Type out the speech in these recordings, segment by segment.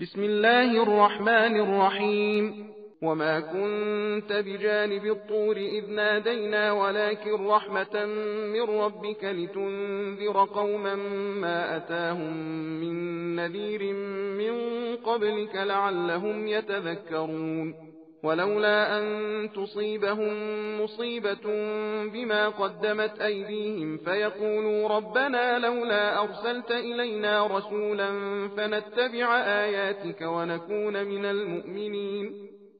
بسم الله الرحمن الرحيم. وما كنت بجانب الطور إذ نادينا ولكن رحمة من ربك لتنذر قوما ما أتاهم من نذير من قبلك لعلهم يتذكرون. ولولا أن تصيبهم مصيبة بما قدمت أيديهم فيقولوا ربنا لولا أرسلت إلينا رسولا فنتبع آياتك ونكون من المؤمنين.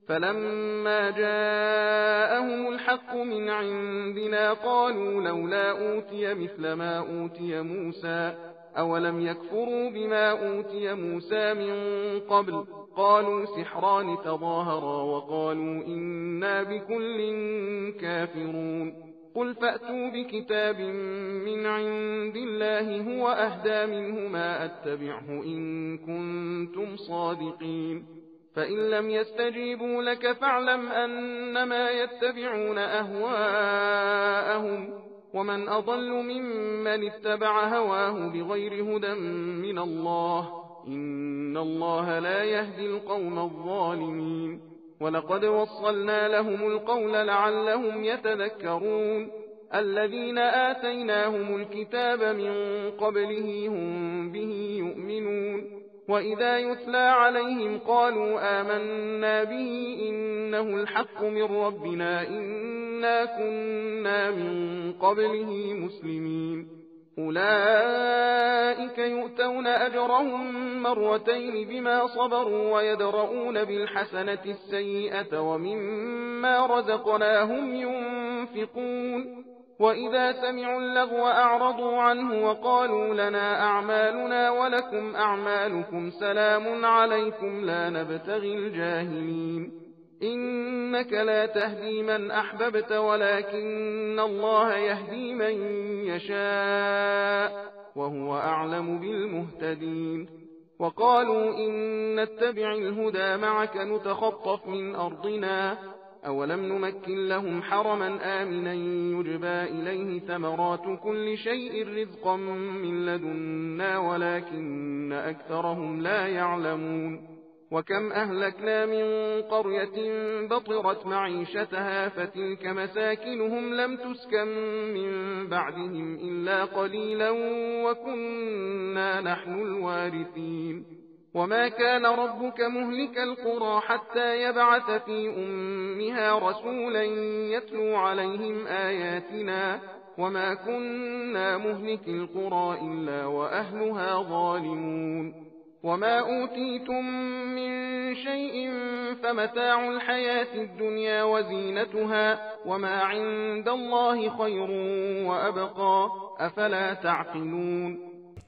فلما جاءهم الحق من عندنا قالوا لولا أوتي مثل ما أوتي موسى أولم يكفروا بما أوتي موسى من قبل قالوا سحران تظاهرا وقالوا إنا بكل كافرون. قل فأتوا بكتاب من عند الله هو أهدى منهما أتبعه إن كنتم صادقين. فإن لم يستجيبوا لك فاعلم أنما يتبعون أهواءهم ومن أضل ممن اتبع هواه بغير هدى من الله إن الله لا يهدي القوم الظالمين. ولقد وصلنا لهم القول لعلهم يتذكرون. الذين آتيناهم الكتاب من قبله هم به يؤمنون. وإذا يتلى عليهم قالوا آمنا به إنه الحق من ربنا إنا كنا من قبله مسلمين. أولئك يؤتون أجرهم مرتين بما صبروا ويدرؤون بالحسنة السيئة ومما رزقناهم ينفقون. وإذا سمعوا اللغو أعرضوا عنه وقالوا لنا أعمالنا ولكم أعمالكم سلام عليكم لا نبتغي الجاهلين. إنك لا تهدي من أحببت ولكن الله يهدي من يشاء وهو أعلم بالمهتدين. وقالوا إن نتبع الهدى معك نتخطف من أرضنا أولم نمكن لهم حرما آمنا يجبى إليه ثمرات كل شيء رزقا من لدنا ولكن أكثرهم لا يعلمون. وكم أهلكنا من قرية بطرت معيشتها فتلك مساكنهم لم تسكن من بعدهم إلا قليلا وكنا نحن الوارثين. وما كان ربك مهلك القرى حتى يبعث في أمها رسولا يتلو عليهم آياتنا وما كنا مهلك القرى إلا وأهلها ظالمون. وما أوتيتم من شيء فمتاع الحياة الدنيا وزينتها وما عند الله خير وأبقى أفلا تعقلون।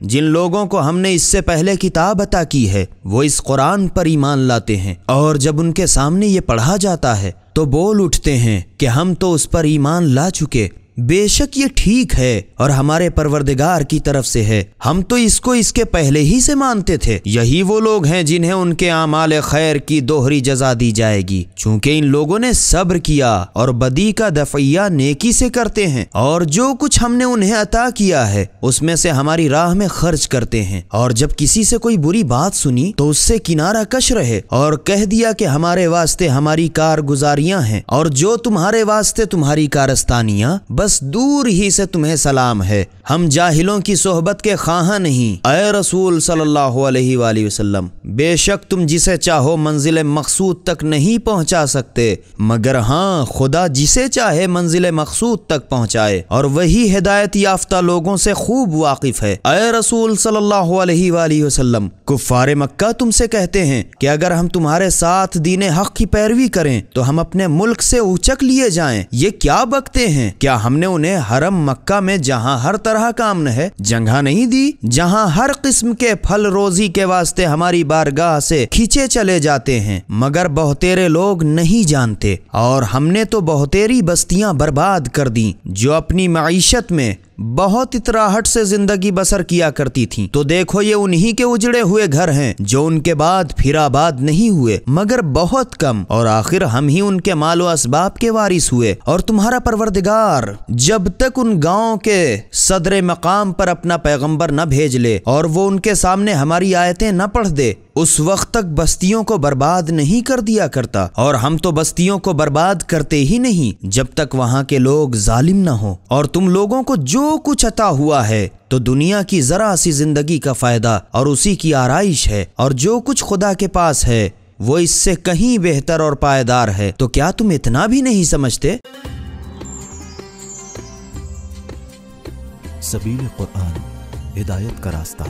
جن لوگوں کو ہم نے اس سے پہلے کتاب عطا کی ہے وہ اس قرآن پر ایمان لاتے ہیں، اور جب ان کے سامنے یہ پڑھا جاتا ہے تو بول اٹھتے ہیں کہ ہم تو اس پر ایمان لا چکے، بے شک یہ ٹھیک ہے اور ہمارے پروردگار کی طرف سے ہے، ہم تو اس کو اس کے پہلے ہی سے مانتے تھے۔ یہی وہ لوگ ہیں جنہیں ان کے اعمال خیر کی دوہری جزا دی جائے گی، چونکہ ان لوگوں نے صبر کیا اور بدی کا دفعیہ نیکی سے کرتے ہیں، اور جو کچھ ہم نے انہیں عطا کیا ہے اس میں سے ہماری راہ میں خرچ کرتے ہیں، اور جب کسی سے کوئی بری بات سنی تو اس سے کنارہ کش رہے اور کہہ دیا کہ ہمارے واسطے ہماری کارگزاریاں ہیں اور جو تمہارے واسطے تمہاری کارستانیاں، بس دور ہی سے تمہیں سلام ہے، ہم جاہلوں کی صحبت کے خواہاں نہیں۔ اے رسول صلی اللہ علیہ وآلہ وسلم، بے شک تم جسے چاہو منزل مقصود تک نہیں پہنچا سکتے، مگر ہاں خدا جسے چاہے منزل مقصود تک پہنچائے، اور وہی ہدایت یافتہ لوگوں سے خوب واقف ہے۔ اے رسول صلی اللہ علیہ وآلہ وسلم، کفار مکہ تم سے کہتے ہیں کہ اگر ہم تمہارے ساتھ دین حق کی پیروی کریں تو ہم اپنے ملک سے اوچک لیے جائیں، یہ کیا بکتے ہیں؟ کیا ہم نے انہیں حرم مکہ میں جہاں ہر طرح کا امن ہے جگہ نہیں دی، جہاں ہر قسم کے پھل روزی کے واسطے ہماری بارگاہ سے کھینچے چلے جاتے ہیں، مگر بہتیرے لوگ نہیں جانتے، اور ہم نے تو بہتیری بستیاں برباد کر دیں جو اپنی معیشت میں بہت اتراہٹ سے زندگی بسر کیا کرتی تھیں، تو دیکھو یہ انہی کے اجڑے ہوئے گھر ہیں جو ان کے بعد پھر آباد نہیں ہوئے مگر بہت کم، اور آخر ہم ہی ان کے مال و اسباب کے وارث ہوئے، اور تمہارا پروردگار جب تک ان گاؤں کے صدر مقام پر اپنا پیغمبر نہ بھیج لے اور وہ ان کے سامنے ہماری آیتیں نہ پڑھ دے، اس وقت تک بستیوں کو برباد نہیں کر دیا کرتا، اور ہم تو بستیوں کو برباد کرتے ہی نہیں جب تک وہاں کے لوگ ظالم نہ ہوں۔ اور تم لوگوں کو جو کچھ عطا ہوا ہے تو دنیا کی ذرا سی زندگی کا فائدہ اور اسی کی آرائش ہے، اور جو کچھ خدا کے پاس ہے وہ اس سے کہیں بہتر اور پائیدار ہے، تو کیا تم اتنا بھی نہیں سمجھتے؟ سبیل قرآن، ہدایت کا راستہ۔